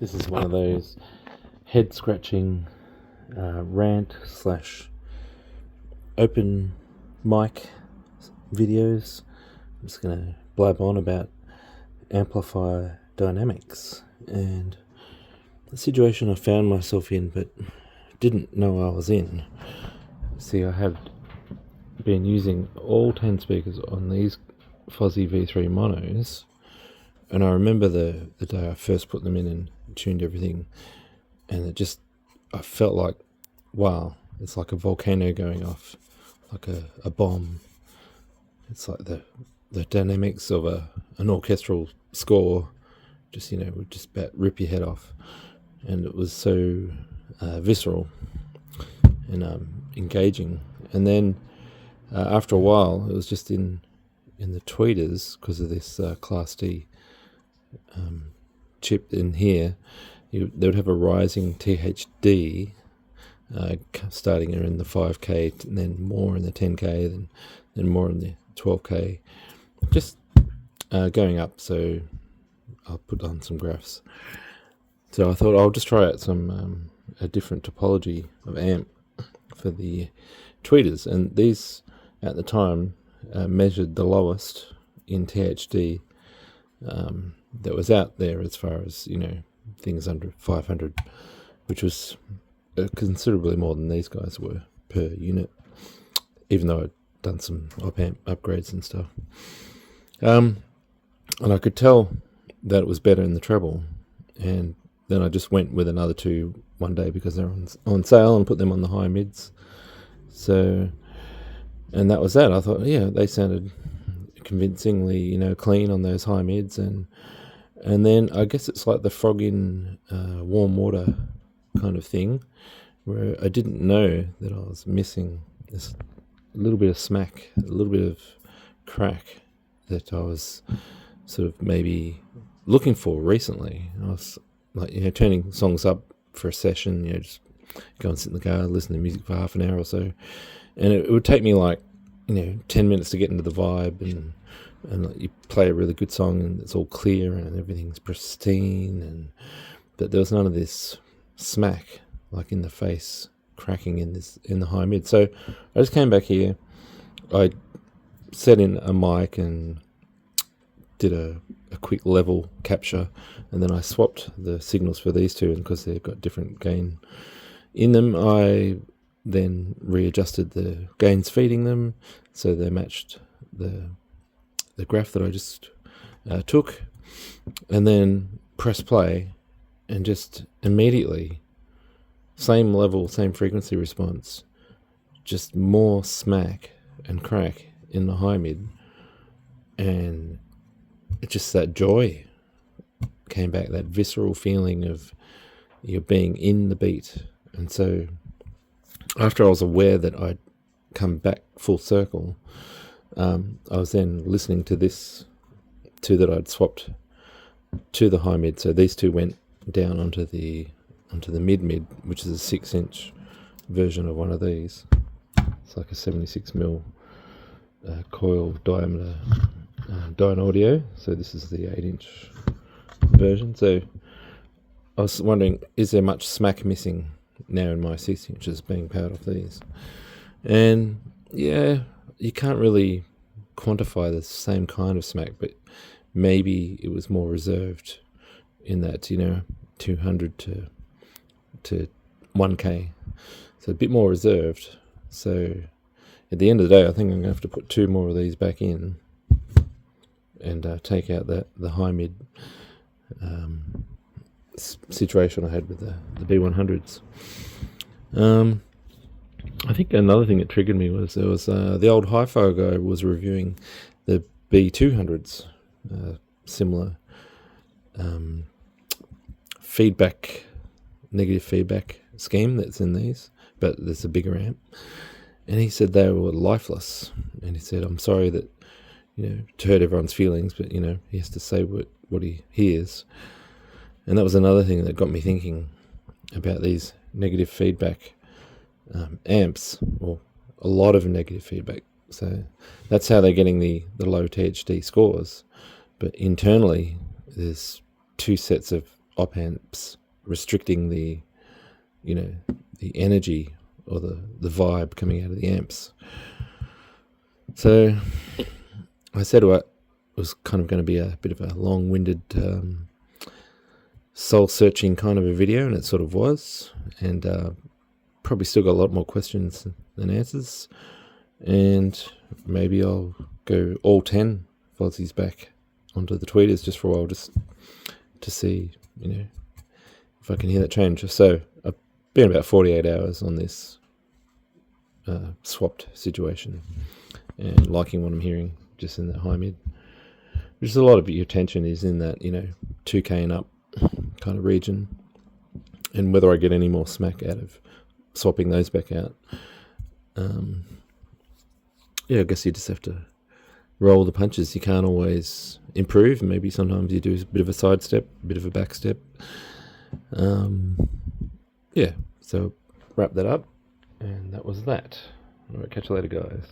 This is one of those head-scratching rant slash open mic videos. I'm just going to blab on about amplifier dynamics and the situation I found myself in but didn't know I was in. See, I have been using all 10 speakers on these Fozzy V3 monos, and I remember the day I first put them in and tuned everything, and I felt like, wow, it's like a volcano going off, like a bomb. It's like the dynamics of an orchestral score would just about rip your head off. And it was so visceral and engaging. And then after a while, it was just in the tweeters, because of this Class D chip in here, they would have a rising THD starting in the 5K, and then more in the 10K, then more in the 12K, just going up. So I'll put on some graphs. So I thought I'll just try out some a different topology of amp for the tweeters, and these at the time measured the lowest in THD that was out there, as far as things under 500, which was considerably more than these guys were per unit, even though I'd done some op amp upgrades and stuff. And I could tell that it was better in the treble, and then I just went with another two one day because they're on sale, and put them on the high mids. So, and that was that. I thought, yeah, they sounded convincingly, clean on those high mids, and then I guess it's like the frog in warm water kind of thing, where I didn't know that I was missing this little bit of smack, a little bit of crack that I was sort of maybe looking for recently. I was like, turning songs up for a session, just go and sit in the car, listen to music for half an hour or so, and it would take me like 10 minutes to get into the vibe, and like, you play a really good song and it's all clear and everything's pristine, but there was none of this smack, like in the face cracking in the high mid. So I just came back here, I set in a mic and did a quick level capture, and then I swapped the signals for these two, and because they've got different gain in them, I then readjusted the gains feeding them so they matched the graph that I just took, and then press play, and just immediately same level, same frequency response, just more smack and crack in the high mid, and it's just that joy came back, that visceral feeling of you're being in the beat. And so after I was aware that I'd come back full circle, I was then listening to this two that I'd swapped to the high mid. So these two went down onto the mid, which is a 6-inch version of one of these. It's like a 76mm coil diameter Dynaudio. So this is the 8-inch version. So I was wondering, is there much smack missing now in my 6 inches being powered off these? And yeah, you can't really quantify the same kind of smack, but maybe it was more reserved in that 200 to 1K, so a bit more reserved. So at the end of the day, I think I'm going to have to put two more of these back in and take out the high mid situation I had with the B100s. I think another thing that triggered me was there was the old hi-fi guy was reviewing the B200s, similar negative feedback scheme that's in these, but there's a bigger amp, and he said they were lifeless, and he said, I'm sorry that to hurt everyone's feelings, but he has to say what he hears. And that was another thing that got me thinking about these negative feedback amps, or a lot of negative feedback. So that's how they're getting the low THD scores. But internally, there's two sets of op amps restricting the, the energy or the vibe coming out of the amps. So I said it was kind of going to be a bit of a long-winded, soul-searching kind of a video, and it sort of was, and probably still got a lot more questions than answers, and maybe I'll go all 10 Fozzies back onto the tweeters just for a while, just to see, if I can hear that change. So I've been about 48 hours on this swapped situation and liking what I'm hearing just in that high mid. Just a lot of your attention is in that, 2K and up kind of region, and whether I get any more smack out of swapping those back out. I guess you just have to roll the punches. You can't always improve. Maybe sometimes you do a bit of a sidestep, a bit of a back step. So wrap that up, and that was that. All right, catch you later, guys.